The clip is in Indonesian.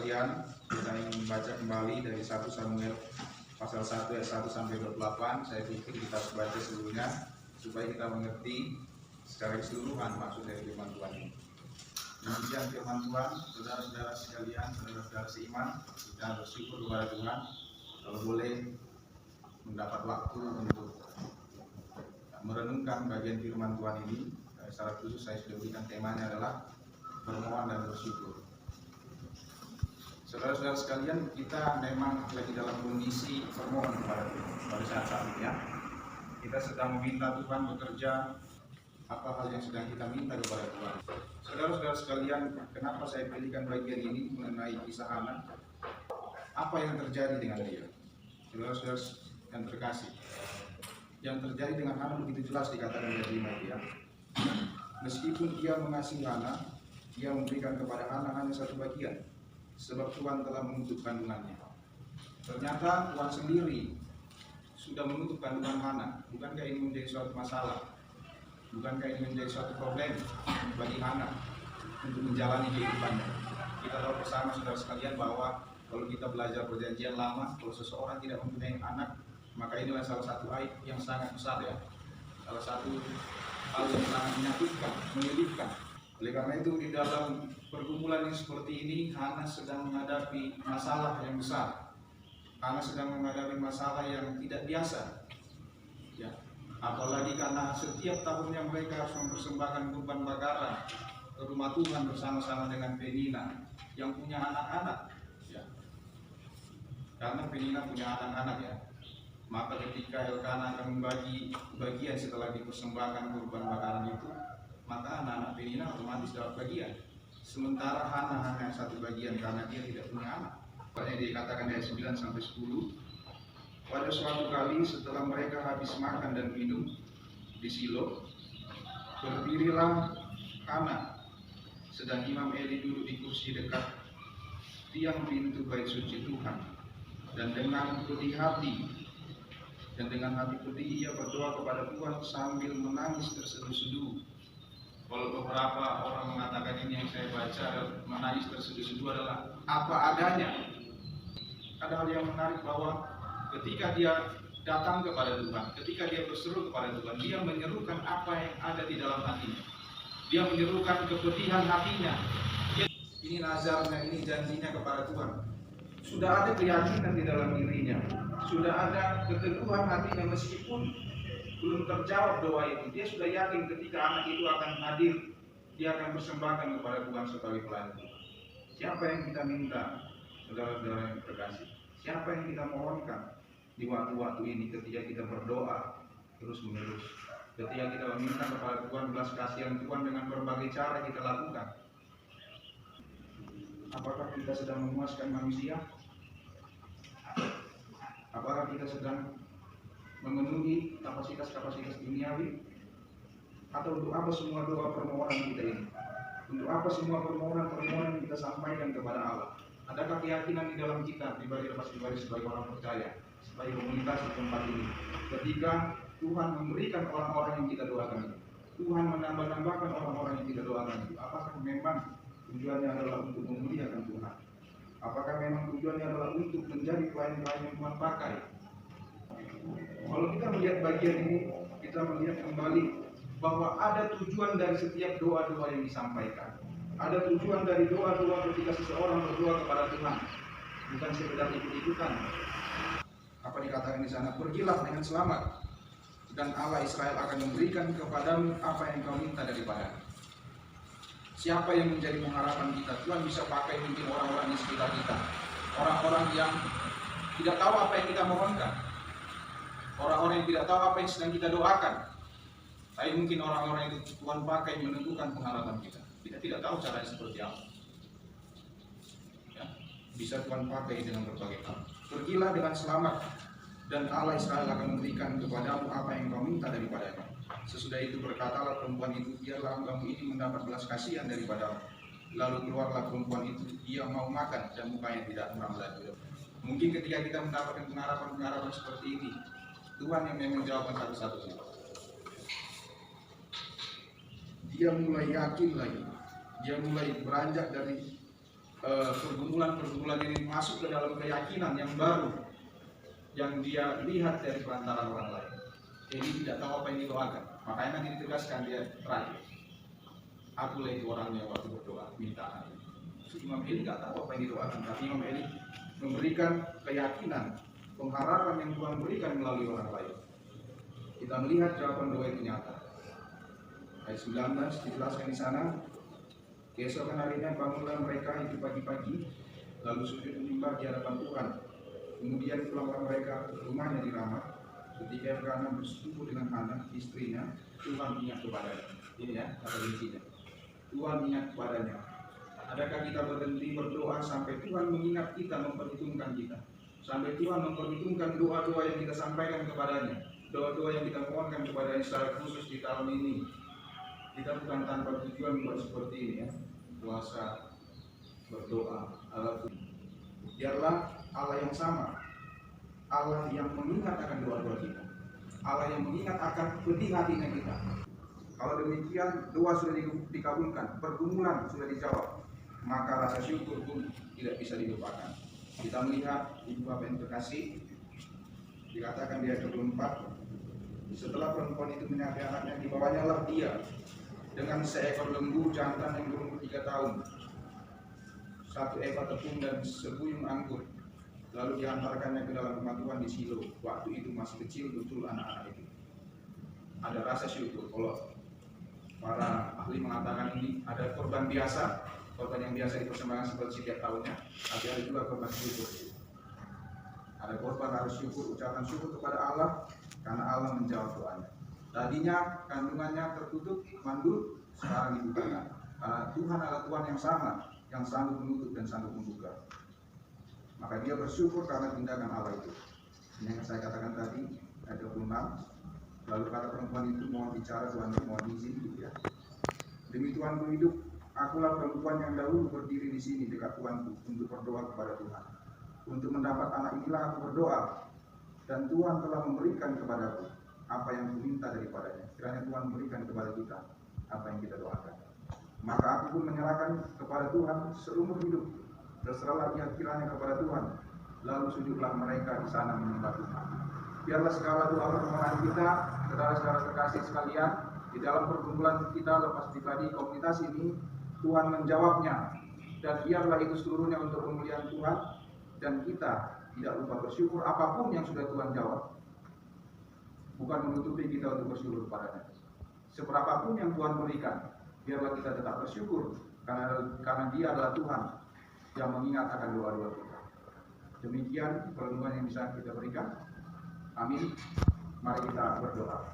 sekalian, kita ingin membaca kembali dari 1 Samuel pasal 1 ayat 1 sampai 28. Saya pikir kita harus baca seluruhnya supaya kita mengerti secara keseluruhan maksud dari firman Tuhan ini. Demikian firman Tuhan, saudara-saudara sekalian, saudara-saudara seiman, kita bersyukur kepada Tuhan kalau boleh mendapat waktu untuk merenungkan bagian firman Tuhan ini. Secara khusus saya sudah berikan temanya adalah bermohon dan bersyukur. Saudara-saudara sekalian, kita memang lagi dalam kondisi bermohon kepada Tuhan pada saat ini ya. Kita sedang meminta Tuhan bekerja apa hal yang sedang kita minta kepada Tuhan. Saudara-saudara sekalian, kenapa saya pilihkan bagian ini mengenai kisah Hana? Apa yang terjadi dengan dia? Saudara-saudara yang terkasih, yang terjadi dengan Hana begitu jelas dikatakan oleh dia. Meskipun dia mengasihi Hana, dia memberikan kepada Hana hanya satu bagian, sebab Tuhan telah menutup kandungannya. Ternyata Tuhan sendiri sudah menutup kandungan Hana. Bukankah ini menjadi suatu masalah? Bukankah ini menjadi suatu problem bagi Hana untuk menjalani kehidupannya? Kita tahu bersama saudara sekalian bahwa kalau kita belajar perjanjian lama, kalau seseorang tidak mempunyai anak, maka inilah salah satu aib yang sangat besar ya. Salah satu hal yang sangat menyakitkan, menyedihkan. Oleh karena itu di dalam pergumulan yang seperti ini, Hana sedang menghadapi masalah yang besar. Hana sedang menghadapi masalah yang tidak biasa. Ya, apalagi karena setiap tahunnya mereka harus mempersembahkan kurban bakaran ke rumah Tuhan bersama-sama dengan Penina yang punya anak-anak. Ya, karena Penina punya anak-anak ya. Maka ketika Elkana akan membagi bagian setelah dipersembahkan kurban bakaran itu, maka anak-anak Penina otomatis dapat bagian. Sementara Hana hanya satu bagian karena dia tidak punya anak. Makanya dikatakan ayat 9 sampai 10. Pada suatu kali setelah mereka habis makan dan minum di Silo, berdirilah Hana, sedang Imam Eli duduk di kursi dekat tiang pintu bait suci Tuhan, dan dengan pedih hati ia berdoa kepada Tuhan sambil menangis terseduh-seduh. Kalau beberapa orang mengatakan ini yang saya baca, menangis terseduh-seduh adalah apa adanya. Ada hal yang menarik bahwa ketika dia datang kepada Tuhan, ketika dia berseru kepada Tuhan, dia menyerukan apa yang ada di dalam hatinya. Dia menyerukan kepedihan hatinya. Ini nazarnya, ini janjinya kepada Tuhan. Sudah ada keyakinan di dalam dirinya, sudah ada keteguhan hatinya meskipun belum terjawab doa itu. Dia sudah yakin ketika anak itu akan hadir, dia akan persembahkan kepada Tuhan sebagai pelayan Tuhan. Siapa yang kita minta, saudara-saudara yang terkasih? Siapa yang kita mohonkan di waktu-waktu ini ketika kita berdoa terus-menerus? Ketika kita meminta kepada Tuhan belas kasihan Tuhan dengan berbagai cara kita lakukan. Apakah kita sedang memuaskan manusia? Apakah kita sedang memenuhi kapasitas-kapasitas duniawi? Atau untuk apa semua doa permohonan kita ini? Untuk apa semua permohonan yang kita sampaikan kepada Allah? Adakah keyakinan di dalam kita, pribadi sebagai orang percaya, sebagai komunitas di tempat ini? Ketika Tuhan memberikan orang-orang yang kita doakan itu, Tuhan menambah-nambahkan orang-orang yang kita doakan itu, apakah memang tujuannya adalah untuk memuliakan Tuhan? Apakah memang tujuannya adalah untuk menjadi pelayan-pelayan yang Tuhan pakai? Kalau kita melihat bagian ini, kita melihat kembali bahwa ada tujuan dari setiap doa-doa yang disampaikan. Ada tujuan dari doa-doa ketika seseorang berdoa kepada Tuhan, bukan sekedar ikut-ikutan. Apa dikatakan di sana? Pergilah dengan selamat, dan Allah Israel akan memberikan kepadamu apa yang kau minta daripada. Siapa yang menjadi pengharapan kita? Tuhan bisa pakai mungkin orang-orang di sekitar kita, orang-orang yang tidak tahu apa yang kita mohonkan, orang-orang yang tidak tahu apa yang sedang kita doakan. Tapi mungkin orang-orang itu Tuhan pakai menentukan pengharapan kita. Kita tidak tahu caranya seperti apa. Ya, bisa Tuhan pakai dengan berbagai hal. Pergilah dengan selamat, dan Allah Israel akan memberikan kepadamu apa yang kau minta daripadanya. Sesudah itu berkatalah perempuan itu, biarlah hambamu ini mendapat belas kasihan daripadamu. Lalu keluarlah perempuan itu, dia mau makan dan mukanya tidak muram lagi. Mungkin ketika kita mendapatkan pengharapan-pengharapan seperti ini, Tuhan yang menjawabkan satu-satunya. Dia mulai yakin lagi, dia mulai beranjak dari pergumulan-pergumulan ini masuk ke dalam keyakinan yang baru yang dia lihat dari perantaraan orang lain. Eli tidak tahu apa yang didoakan, makanya nanti ditegaskan dia terakhir. Akulah itu orangnya waktu berdoa minta anak. Imam Eli nggak tahu apa yang didoakan, tapi Imam Eli memberikan keyakinan, pengharapan yang Tuhan berikan melalui orang lain. Kita melihat jawaban doa itu nyata. Ayat 19 dijelaskan di sana. Keesokan harinya bangunlah mereka itu pagi-pagi, lalu sujud menyembah di hadapan Tuhan. Kemudian pulanglah mereka ke rumahnya di Ramah. Ketika Elkanah bersetubuh dengan Hana, istrinya, Tuhan ingat kepadanya. Ini ya, kata kuncinya. Tuhan ingat kepadanya. Adakah kita berhenti berdoa sampai Tuhan mengingat kita, memperhitungkan kita? Sampai Tuhan memperhitungkan doa-doa yang kita sampaikan kepadanya, doa-doa yang kita mohonkan kepadanya secara khusus di tahun ini. Kita bukan tanpa tujuan buat seperti ini ya, puasa, berdoa, biarlah Allah yang sama, Allah yang mengingat akan doa-doa kita, Allah yang mengingat akan pedih hatinya kita. Kalau demikian doa sudah dikabulkan, pergumulan sudah dijawab, maka rasa syukur pun tidak bisa dilupakan. Kita melihat ibu bapak yang terkasih, dikatakan di ayat 24, setelah perempuan itu menyapih anaknya, dibawanyalah dia dengan seekor lembu jantan yang berumur 3 tahun, 1 eva tepung dan sebuyung anggur, lalu dihantarkannya ke dalam rumah Tuhan di Shilo. Waktu itu masih kecil betul anak-anak itu. Ada rasa syukur. Kalau para ahli mengatakan ini ada korban biasa, korban yang biasa dipersembahkan seperti setiap tahunnya, tapi ada juga korban syukur. Ada korban harus syukur, ucapan syukur kepada Allah karena Allah menjawab doanya. Tadinya kandungannya tertutup, mandul, sekarang dibukakan. Karena Tuhan adalah Tuhan yang sama, yang sanggup menutup dan sanggup membuka. Maka dia bersyukur karena tindakan Allah itu. Ini yang saya katakan tadi, ayat 26. Lalu kata perempuan itu, mohon bicara Tuhan, mohon izin gitu ya. Demi Tuhanku hidup, akulah perempuan yang dahulu berdiri di sini dekat Tuhanku untuk berdoa kepada Tuhan. Untuk mendapat anak inilah aku berdoa, dan Tuhan telah memberikan kepadaku apa yang kuminta daripadanya. Kiranya Tuhan berikan kepada kita apa yang kita doakan. Maka aku pun menyerahkan kepada Tuhan seumur hidup. Terserahlah dia kiranya kepada Tuhan. Lalu sujudlah mereka di sana menyembah Tuhan. Biarlah segala doa permohonan kita, saudara-saudara terkasih sekalian, di dalam pergumulan kita lepas pribadi komunitas ini, Tuhan menjawabnya. Dan biarlah itu seluruhnya untuk kemuliaan Tuhan. Dan kita tidak lupa bersyukur apapun yang sudah Tuhan jawab. Bukan menutupi kita untuk bersyukur kepadanya. Seberapapun yang Tuhan berikan, biarlah kita tetap bersyukur karena Dia adalah Tuhan yang mengingat akan doa-doa kita. Demikian perlindungan yang bisa kita berikan. Amin. Mari kita berdoa.